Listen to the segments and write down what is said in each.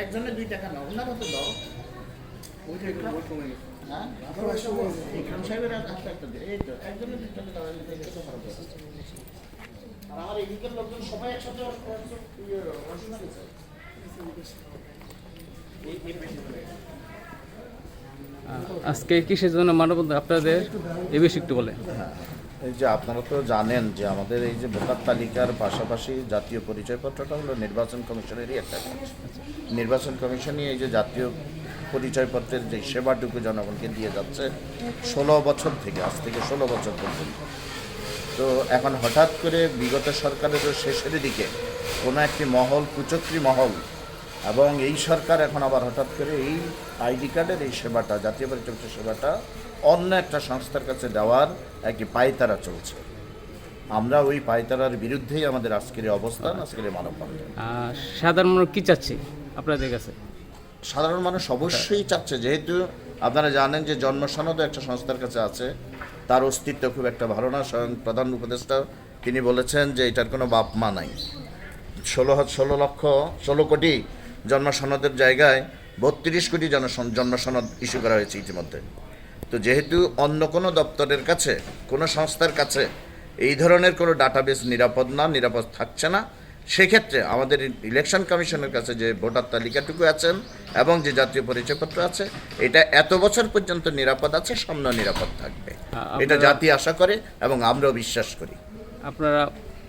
একজনে 2 টাকা নাও, ওনারা তো দাও। হ্যাঁ? ইকরাম সাহেবের হাতে একটা দে। এই তো, একজনে 2 টাকা দাও, এটা তো খারাপ হয়েছে। আর আমার এদিকের লোকজন সবাই একসাথে রসুন আনছে। আজকে কিসের জন্য মানববন্ধন আপনাদের এ বিষয়ে একটু বলেন। এই যে আপনারা তো জানেন যে আমাদের এই যে ভোটার তালিকার পাশাপাশি জাতীয় পরিচয়পত্রটা হলো নির্বাচন কমিশনেরই একটা কাজ। নির্বাচন কমিশনই এই যে জাতীয় পরিচয়পত্রের যে সেবাটুকু জনগণকে দিয়ে যাচ্ছে 16 বছর থেকে, আজ থেকে 16 বছর পর্যন্ত। তো এখন হঠাৎ করে বিগত সরকারেরও শেষের দিকে কোনো একটি মহল, কুচক্রী মহল, এবং এই সরকার এখন আবার হঠাৎ করে এই আইডি কার্ডের এই সেবাটা, জাতীয় পরিচয়পত্র সেবাটা অন্য একটা সংস্থার কাছে দেওয়ার একটি পায়তারা চলছে। আমরা ওই পায়তারার বিরুদ্ধেই আমাদের আজকের এই অবস্থান, আজকের এই মানববন্ধন। সাধারণ মানুষ কি চাচ্ছে আপনাদের কাছে? সাধারণ মানুষ অবশ্যই চাচ্ছে, যেহেতু আপনারা জানেন যে জন্ম সনদও একটা সংস্থার কাছে আছে, তার অস্তিত্ব খুব একটা ভালো না। স্বয়ং প্রধান উপদেষ্টা তিনি বলেছেন যে এটার কোনো বাপ মা নাই। 16 কোটি জন্ম সনদের জায়গায় 32 কোটি জন্ম সনদ ইস্যু করা হয়েছে ইতিমধ্যে। তো যেহেতু অন্য কোনো দপ্তরের কাছে, কোনো সংস্থার কাছে এই ধরনের কোনো ডাটাবেস নিরাপদ থাকছে না, সেক্ষেত্রে আমাদের ইলেকশন কমিশনের কাছে যে ভোটার তালিকাটুকু আছেন এবং যে জাতীয় পরিচয়পত্র আছে, এটা এত বছর পর্যন্ত নিরাপদ আছে, সামনে নিরাপদ থাকবে, এটা জাতি আশা করে এবং আমরাও বিশ্বাস করি। আপনারা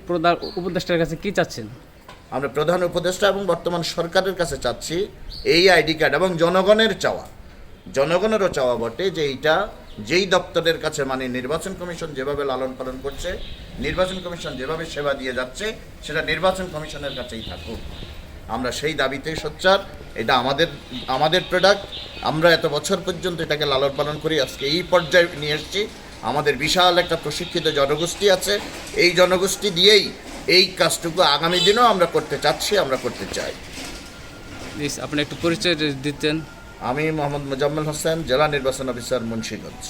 প্রধান উপদেষ্টার কাছে কি চাচ্ছেন? আমরা প্রধান উপদেষ্টা এবং বর্তমান সরকারের কাছে চাচ্ছি এই আইডি কার্ড, এবং জনগণেরও চাওয়া বটে যে এইটা যেই দপ্তরের কাছে, মানে নির্বাচন কমিশন যেভাবে লালন পালন করছে, নির্বাচন কমিশন যেভাবে সেবা দিয়ে যাচ্ছে, সেটা নির্বাচন কমিশনের কাছেই থাকুক। আমরা সেই দাবিতেই সোচ্চার। এটা আমাদের প্রোডাক্ট, আমরা এত বছর পর্যন্ত এটাকে লালন পালন করি, আজকে এই পর্যায়ে নিয়ে এসেছি। আমাদের বিশাল একটা প্রশিক্ষিত জনগোষ্ঠী আছে, এই জনগোষ্ঠী দিয়েই এই কাজটুকু আগামী দিনেও আমরা করতে চাচ্ছি, আমরা করতে চাই। আপনি একটু পরিচয় দিতেন। আমি মোহাম্মদ মোজাম্মেল হোসেন, জেলা নির্বাচন অফিসার, মুন্সিগঞ্জ।